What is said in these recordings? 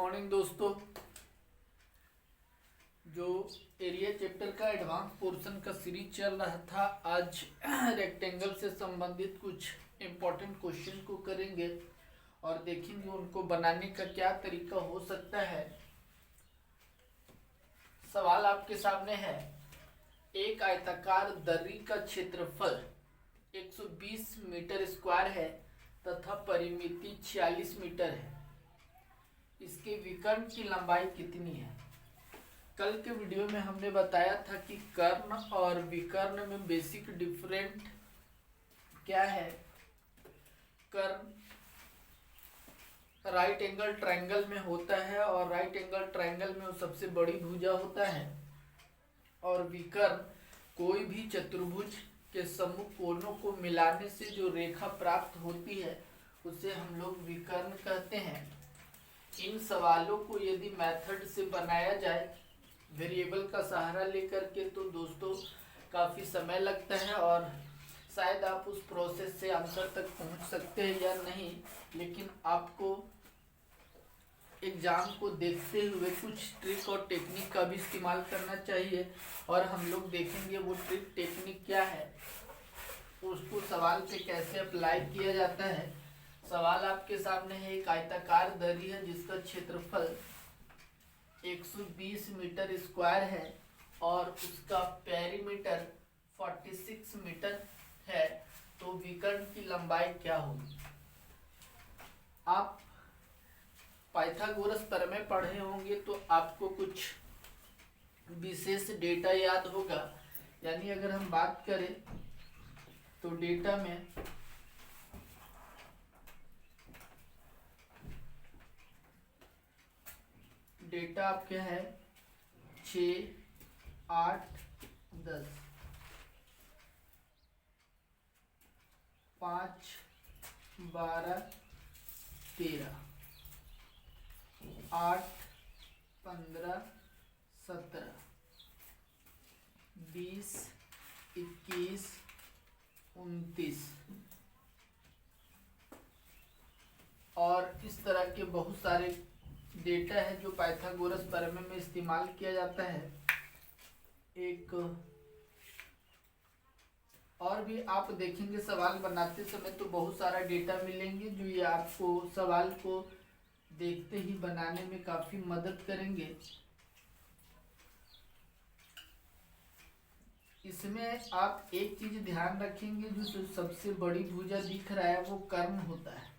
Morning दोस्तों। जो area chapter का एडवांस पोर्शन का सीरीज चल रहा था, आज रेक्टेंगल से संबंधित कुछ इम्पोर्टेंट क्वेश्चन को करेंगे और देखेंगे उनको बनाने का क्या तरीका हो सकता है। सवाल आपके सामने है, एक आयताकार दर्री का क्षेत्रफल 120 मीटर स्क्वायर है तथा परिमिति 46 मीटर है। इसके विकर्ण की लंबाई कितनी है? कल के वीडियो में हमने बताया था कि कर्ण और विकर्ण में बेसिक डिफरेंट क्या है। कर्ण राइट एंगल ट्रायंगल में होता है और राइट एंगल ट्रायंगल में वो सबसे बड़ी भुजा होता है, और विकर्ण कोई भी चतुर्भुज के सम्मुख कोणों को मिलाने से जो रेखा प्राप्त होती है उसे हम लोग विकर्ण कहते हैं। इन सवालों को यदि मेथड से बनाया जाए वेरिएबल का सहारा लेकर के तो दोस्तों काफ़ी समय लगता है और शायद आप उस प्रोसेस से आंसर तक पहुंच सकते हैं या नहीं, लेकिन आपको एग्जाम को देखते हुए कुछ ट्रिक और टेक्निक का भी इस्तेमाल करना चाहिए और हम लोग देखेंगे वो ट्रिक टेक्निक क्या है, उसको सवाल पे कैसे अप्लाई किया जाता है। सवाल आपके सामने है, एक आयताकार दर्री है जिसका क्षेत्रफल 120 मीटर स्क्वायर है और उसका पेरीमीटर 46 मीटर है, तो विकर्ण की लंबाई क्या होगी? आप पाइथागोरस प्रमेय पढ़े होंगे तो आपको कुछ विशेष डेटा याद होगा। यानी अगर हम बात करें तो डेटा में डेटा आपके है 6, 8, 10, 5, 12, 13, 8, 15, 17, 20, 21, 29 और इस तरह के बहुत सारे डेटा है जो पाइथागोरस प्रमेय में इस्तेमाल किया जाता है। एक और भी आप देखेंगे सवाल बनाते समय तो बहुत सारा डेटा मिलेंगे जो ये आपको सवाल को देखते ही बनाने में काफी मदद करेंगे। इसमें आप एक चीज ध्यान रखेंगे, जो सबसे बड़ी भुजा दिख रहा है वो कर्ण होता है।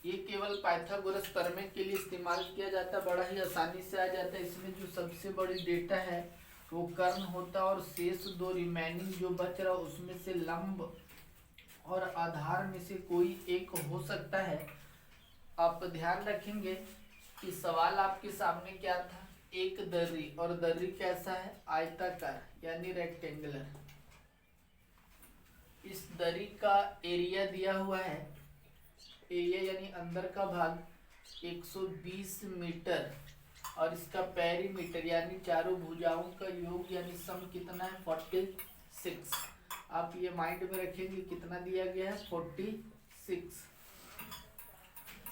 ये केवल पाइथागोरस प्रमेय के लिए इस्तेमाल किया जाता है, बड़ा ही आसानी से आ जाता है। इसमें जो सबसे बड़ी डेटा है वो कर्ण होता है और शेष दो रिमेनिंग जो बच रहा उसमें से लंब और आधार में से कोई एक हो सकता है। आप ध्यान रखेंगे कि सवाल आपके सामने क्या था, एक दर्री, और दर्री कैसा है? आयताकार यानी रेक्टेंगुलर। इस दर्री का एरिया दिया हुआ है, एरिया यानी अंदर का भाग 120 मीटर और इसका पेरीमीटर यानी चारों भुजाओं का योग यानी सम कितना है? 46। आप ये माइंड में रखेंगे कितना दिया गया है? 46।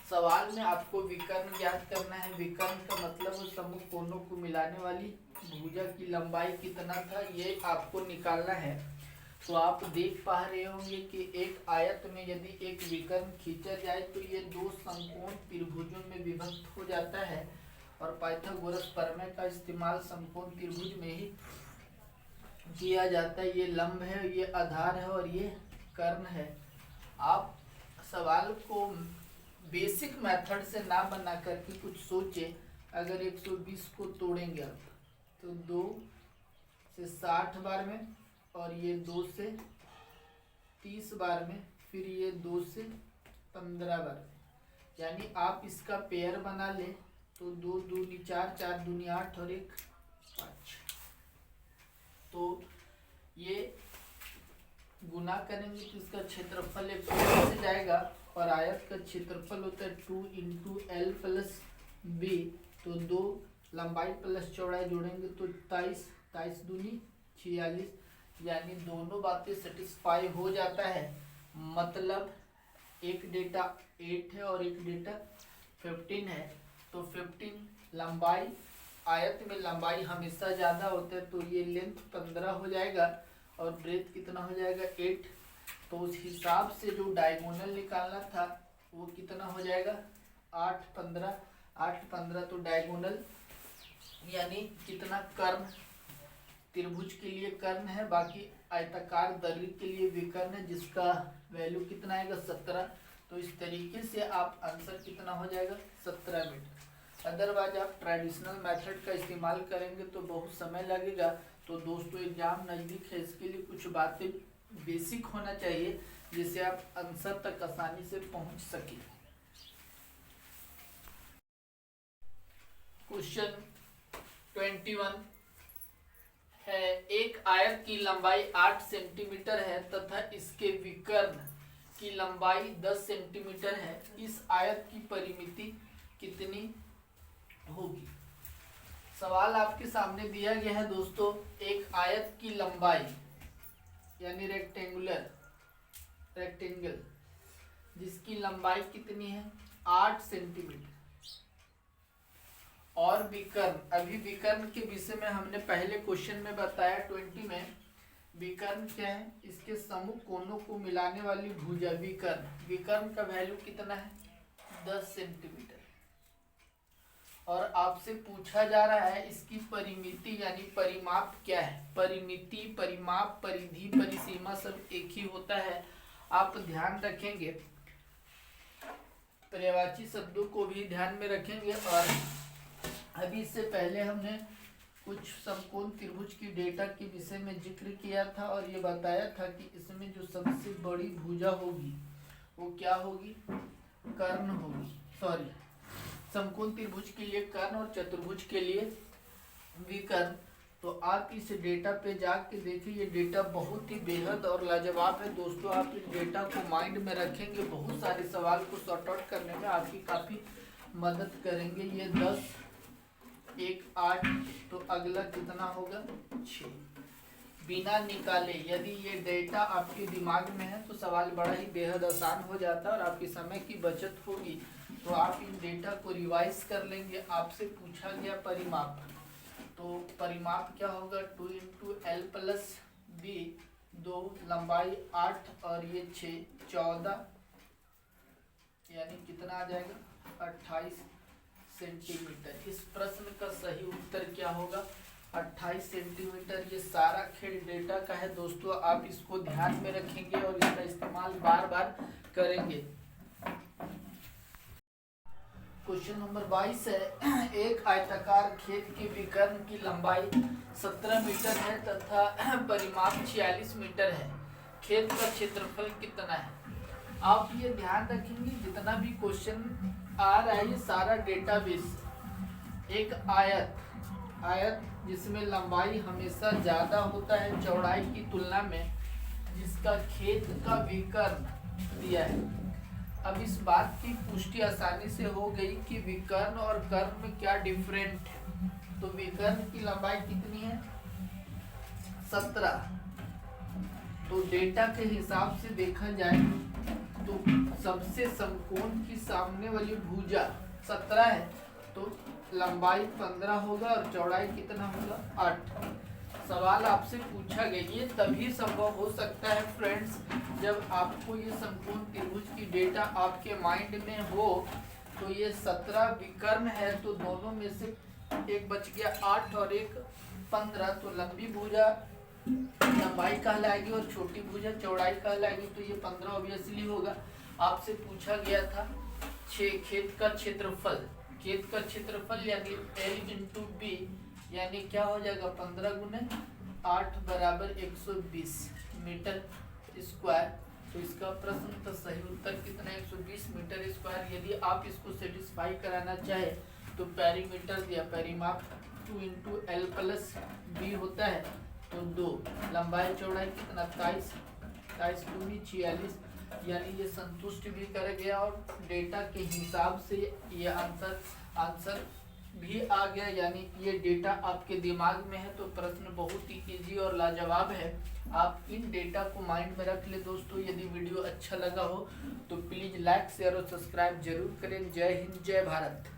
सवाल में आपको विकर्ण ज्ञात करना है। विकर्ण का मतलब वो सम्मुख कोणों को मिलाने वाली भुजा की लंबाई कितना था ये आपको निकालना है। तो आप देख पा रहे होंगे कि एक आयत में यदि एक विकर्ण खींचा जाए तो ये दो समकोण त्रिभुजों में विभक्त हो जाता है और पाइथागोरस प्रमेय का इस्तेमाल समकोण त्रिभुज में ही किया जाता है। ये लंब है, ये आधार है और ये कर्ण है। आप सवाल को बेसिक मेथड से ना बना करके कुछ सोचे। अगर 120 को तोड़ेंगे आप तो 2 से 60 बार में, और ये 2 से 30 बार में, फिर ये 2 से 15 बार में, यानी आप इसका पेयर बना ले तो 2 दूनी 4, 4 दूनी 8 और 1 5। तो ये गुना करेंगे तो इसका क्षेत्रफल 120 से जाएगा और आयत का क्षेत्रफल होता है 2 इंटू एल प्लस बी, तो 2 लंबाई प्लस चौड़ाई जोड़ेंगे तो 23, 23 दूनी 46, यानी दोनों बातें सेटिस्फाई हो जाता है। मतलब एक डेटा 8 है और एक डेटा 15 है, तो 15 लंबाई, आयत में लंबाई हमेशा ज़्यादा होता है, तो ये लेंथ 15 हो जाएगा और ब्रेथ कितना हो जाएगा 8। तो उस हिसाब से जो डायगोनल निकालना था वो कितना हो जाएगा 8 15, 8 15, तो डायगोनल यानी कितना कर्ण, त्रिभुज के लिए कर्ण है, बाकी आयताकार दर्घ्य के लिए विकर्ण है, जिसका वैल्यू कितना आएगा 17। तो इस तरीके से आप आंसर कितना हो जाएगा 17 मीटर। अदरवाइज आप ट्रेडिशनल मेथड का इस्तेमाल करेंगे तो बहुत समय लगेगा। तो दोस्तों एग्जाम नज़दीक है, इसके लिए कुछ बातें बेसिक होना चाहिए जिससे आप आंसर तक आसानी से पहुंच सके। क्वेश्चन 21 है, एक आयत की लंबाई 8 सेंटीमीटर है तथा इसके विकर्ण की लंबाई 10 सेंटीमीटर है। इस आयत की परिमिति कितनी होगी? सवाल आपके सामने दिया गया है दोस्तों, एक आयत की लंबाई यानी रेक्टेंगल जिसकी लंबाई कितनी है 8 सेंटीमीटर, और विकर्ण, अभी विकर्ण के विषय में हमने पहले क्वेश्चन में बताया 20 में, विकर्ण क्या है, इसके समूह कोनों को मिलाने वाली भुजा विकर्ण, विकर्ण का वैल्यू कितना है 10 सेंटीमीटर। और आपसे पूछा जा रहा है इसकी परिमिति यानी परिमाप क्या है। परिमिति, परिमाप, परिधि, परिसीमा सब एक ही होता है। आप ध्यान रखेंगे, पर्यायवाची शब्दों को भी ध्यान में रखेंगे। और अभी इससे पहले हमने कुछ समकोण त्रिभुज की डेटा के विषय में जिक्र किया था और ये बताया था कि इसमें जो सबसे बड़ी भुजा होगी वो क्या होगी, कर्ण होगी। सॉरी, समकोण त्रिभुज के लिए कर्ण और चतुर्भुज के लिए विकर्ण। तो आप इस डेटा पे जाके देखिए, ये डेटा बहुत ही बेहद और लाजवाब है दोस्तों। आप इस डेटा को माइंड में रखेंगे, बहुत सारे सवाल को सॉर्ट आउट करने में आपकी काफ़ी मदद करेंगे। ये 10 1 8, तो अगला कितना होगा 6, बिना निकाले। यदि ये डेटा आपके दिमाग में है तो सवाल बड़ा ही बेहद आसान हो जाता है और आपके समय की बचत होगी। तो आप इन डेटा को रिवाइज कर लेंगे। आपसे पूछा गया परिमाप, तो परिमाप क्या होगा 2 × L + B, 2 लंबाई 8 और ये 6 14, यानी कितना आ जाएगा 28 सेंटीमीटर। इस प्रश्न का सही उत्तर क्या होगा 28 सेंटीमीटर। ये सारा खेल डेटा का है दोस्तों, आप इसको ध्यान में रखेंगे और इसका इस्तेमाल बार बार करेंगे। क्वेश्चन नंबर 22 है, एक आयताकार खेत के विकर्ण की लंबाई 17 मीटर है तथा परिमाप 46 मीटर है। खेत का क्षेत्रफल कितना है? आप ये ध्यान रखेंगे, जितना भी क्वेश्चन आ रहा है ये सारा डेटाबेस, एक आयत जिसमें लंबाई हमेशा ज़्यादा होता है चौड़ाई की तुलना में, जिसका खेत का विकर्ण दिया है। अब इस बात की पुष्टि आसानी से हो गई कि विकर्ण और कर्ण में क्या डिफरेंट है। तो विकर्ण की लंबाई कितनी है 17। तो डेटा के हिसाब से देखा जाए तो सबसे समकोण की सामने वाली भुजा 17 है, तो लंबाई 15 होगा और चौड़ाई कितना होगा 8। सवाल आपसे पूछा गया, ये तभी संभव हो सकता है फ्रेंड्स जब आपको ये समकोण त्रिभुज की डेटा आपके माइंड में हो। तो ये 17 विकर्ण है, तो दोनों में से एक बच गया 8 और एक 15, तो लंबी भुजा लंबाई कहलाएगी और छोटी भुजा चौड़ाई कहलाएगी। तो ये 15 ऑब्वियसली होगा। आपसे पूछा गया था खेत का क्षेत्रफल, खेत का क्षेत्रफल यानी L × B, यानी क्या हो जाएगा 15 × 8 = 120 मीटर स्क्वायर। तो इसका प्रश्न का सही उत्तर कितना है 120 मीटर स्क्वायर। यदि आप इसको सेटिस्फाई कराना चाहे तो पेरीमीटर दिया, परिमाप 2 × L + B होता है, तो 2 लंबाई चौड़ाई कितना 23 दूनी 46, यानी ये संतुष्ट भी कर गया और डेटा के हिसाब से ये आंसर भी आ गया, यानी ये डेटा आपके दिमाग में है। तो प्रश्न बहुत ही इजी और लाजवाब है। आप इन डेटा को माइंड में रख ले दोस्तों। यदि वीडियो अच्छा लगा हो तो प्लीज़ लाइक शेयर और सब्सक्राइब जरूर करें। जय हिंद, जय भारत।